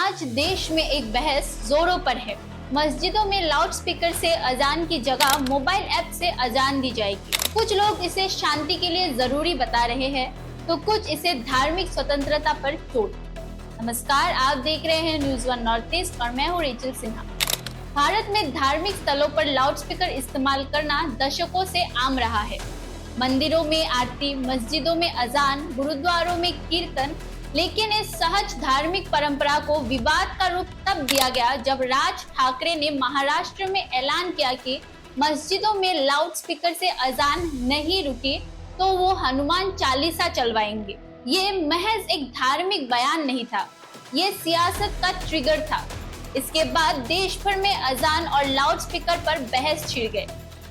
आज देश में एक बहस जोरों पर है। मस्जिदों में लाउड स्पीकर से अजान की जगह मोबाइल ऐप से अजान दी जाएगी। कुछ लोग इसे शांति के लिए जरूरी बता रहे हैं, तो कुछ इसे धार्मिक स्वतंत्रता पर चोट। नमस्कार, आप देख रहे हैं न्यूज़ वन नॉर्थ ईस्ट और मैं हूँ रेचल सिन्हा। भारत में धार्मिक स्थलों पर लाउड स्पीकर इस्तेमाल करना दशकों से आम रहा है। मंदिरों में आरती, मस्जिदों में अजान, गुरुद्वारों में कीर्तन। लेकिन इस सहज धार्मिक परंपरा को विवाद का रूप तब दिया गया जब राज ठाकरे ने महाराष्ट्र में ऐलान किया कि मस्जिदों में लाउड स्पीकर से अजान नहीं रुकी तो वो हनुमान चालीसा चलवाएंगे। ये महज एक धार्मिक बयान नहीं था, ये सियासत का ट्रिगर था। इसके बाद देश भर में अजान और लाउड स्पीकर पर बहस छिड़ गए।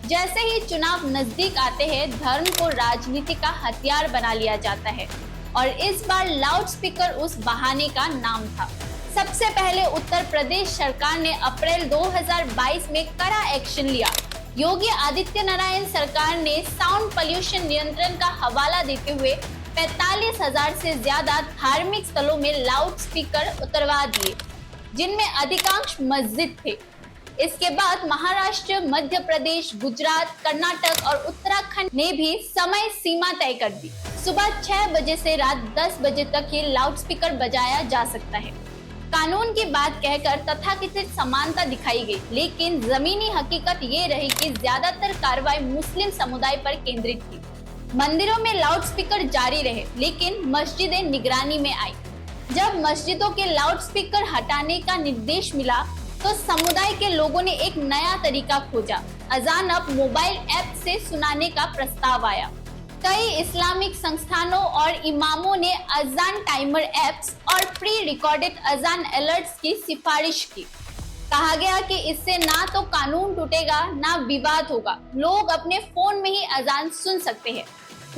जैसे ही चुनाव नजदीक आते हैं, धर्म को राजनीति का हथियार बना लिया जाता है और इस बार लाउड स्पीकर उस बहाने का नाम था। सबसे पहले उत्तर प्रदेश सरकार ने अप्रैल 2022 में कड़ा एक्शन लिया। योगी आदित्यनारायण सरकार ने साउंड पोल्यूशन नियंत्रण का हवाला देते हुए 45,000 से ज्यादा धार्मिक स्थलों में लाउड स्पीकर उतरवा दिए, जिनमें अधिकांश मस्जिद थे। इसके बाद महाराष्ट्र, मध्य प्रदेश, गुजरात, कर्नाटक और उत्तराखंड ने भी समय सीमा तय कर दी। सुबह 6 बजे से रात 10 बजे तक ये लाउड स्पीकर बजाया जा सकता है। कानून की बात कहकर तथाकथित समानता दिखाई गई, लेकिन जमीनी हकीकत ये रही कि ज्यादातर कार्रवाई मुस्लिम समुदाय पर केंद्रित थी। मंदिरों में लाउड स्पीकर जारी रहे, लेकिन मस्जिदें निगरानी में आई। जब मस्जिदों के लाउड स्पीकर हटाने का निर्देश मिला तो समुदाय के लोगों ने एक नया तरीका खोजा। अजान अब मोबाइल ऐप से सुनाने का प्रस्ताव आया। कई इस्लामिक संस्थानों और इमामों ने अजान टाइमर ऐप्स और प्री रिकॉर्डेड अजान अलर्ट्स की सिफारिश की। कहा गया कि इससे ना तो कानून टूटेगा, ना विवाद होगा। लोग अपने फोन में ही अजान सुन सकते हैं।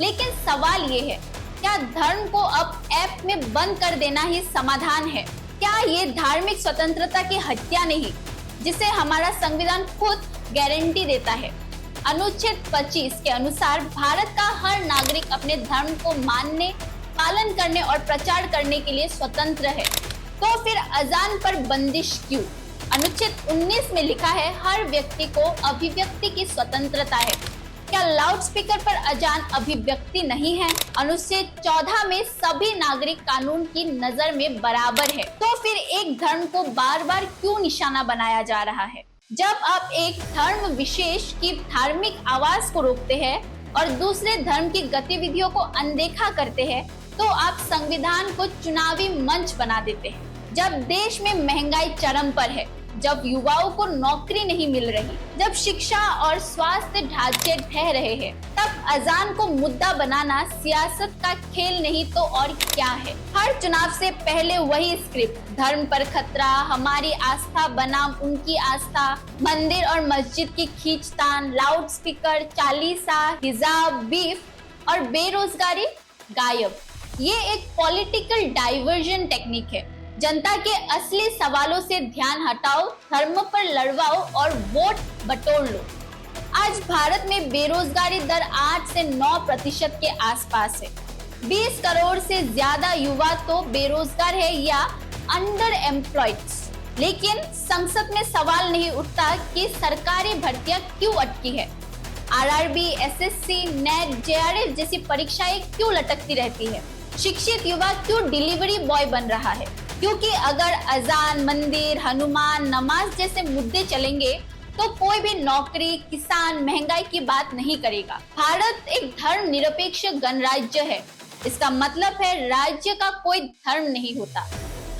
लेकिन सवाल ये है, क्या धर्म को अब ऐप में बंद कर देना ही समाधान है? क्या ये धार्मिक स्वतंत्रता की हत्या नहीं, जिसे हमारा संविधान खुद गारंटी देता है? अनुच्छेद 25 के अनुसार भारत का हर नागरिक अपने धर्म को मानने, पालन करने और प्रचार करने के लिए स्वतंत्र है। तो फिर अजान पर बंदिश क्यों? अनुच्छेद 19 में लिखा है, हर व्यक्ति को अभिव्यक्ति की स्वतंत्रता है। क्या लाउड स्पीकर पर अजान अभिव्यक्ति नहीं है? अनुच्छेद 14 में सभी नागरिक कानून की नजर में बराबर है। तो फिर एक धर्म को बार बार क्यों निशाना बनाया जा रहा है? जब आप एक धर्म विशेष की धार्मिक आवाज को रोकते हैं और दूसरे धर्म की गतिविधियों को अनदेखा करते हैं, तो आप संविधान को चुनावी मंच बना देते हैं। जब देश में महंगाई चरम पर है, जब युवाओं को नौकरी नहीं मिल रही, जब शिक्षा और स्वास्थ्य ढांचे ढह रहे हैं, तब अजान को मुद्दा बनाना सियासत का खेल नहीं तो और क्या है? हर चुनाव से पहले वही स्क्रिप्ट, धर्म पर खतरा, हमारी आस्था बनाम उनकी आस्था, मंदिर और मस्जिद की खींचतान, लाउड स्पीकर, चालीसा, हिजाब, बीफ और बेरोजगारी गायब। ये एक पॉलिटिकल डाइवर्जन टेक्निक है। जनता के असली सवालों से ध्यान हटाओ, धर्म पर लड़वाओ और वोट बटोर लो। आज भारत में बेरोजगारी दर 8 से 9% के आसपास है। 20 करोड़ से ज्यादा युवा तो बेरोजगार है या अंडर एम्प्लॉयड। लेकिन संसद में सवाल नहीं उठता कि सरकारी भर्तियां क्यों अटकी है। आरआरबी, एसएससी, नेट, जेआरएफ जैसी परीक्षाएं क्यों लटकती रहती है? शिक्षित युवा क्यों डिलीवरी बॉय बन रहा है? क्योंकि अगर अजान, मंदिर, हनुमान, नमाज जैसे मुद्दे चलेंगे तो कोई भी नौकरी, किसान, महंगाई की बात नहीं करेगा। भारत एक धर्म निरपेक्ष गणराज्य है। इसका मतलब है राज्य का कोई धर्म नहीं होता।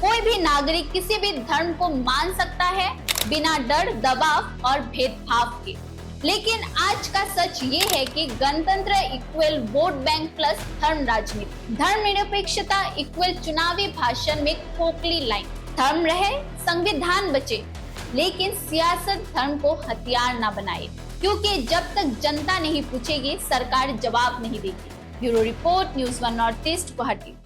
कोई भी नागरिक किसी भी धर्म को मान सकता है बिना डर, दबाव और भेदभाव के। लेकिन आज का सच ये है कि गणतंत्र इक्वल वोट बैंक प्लस धर्म राजनीति, धर्म निरपेक्षता इक्वल चुनावी भाषण में खोखली लाइन। धर्म रहे, संविधान बचे, लेकिन सियासत धर्म को हथियार ना बनाए, क्योंकि जब तक जनता नहीं पूछेगी, सरकार जवाब नहीं देगी। Bureau report, news one north east, Guwahati.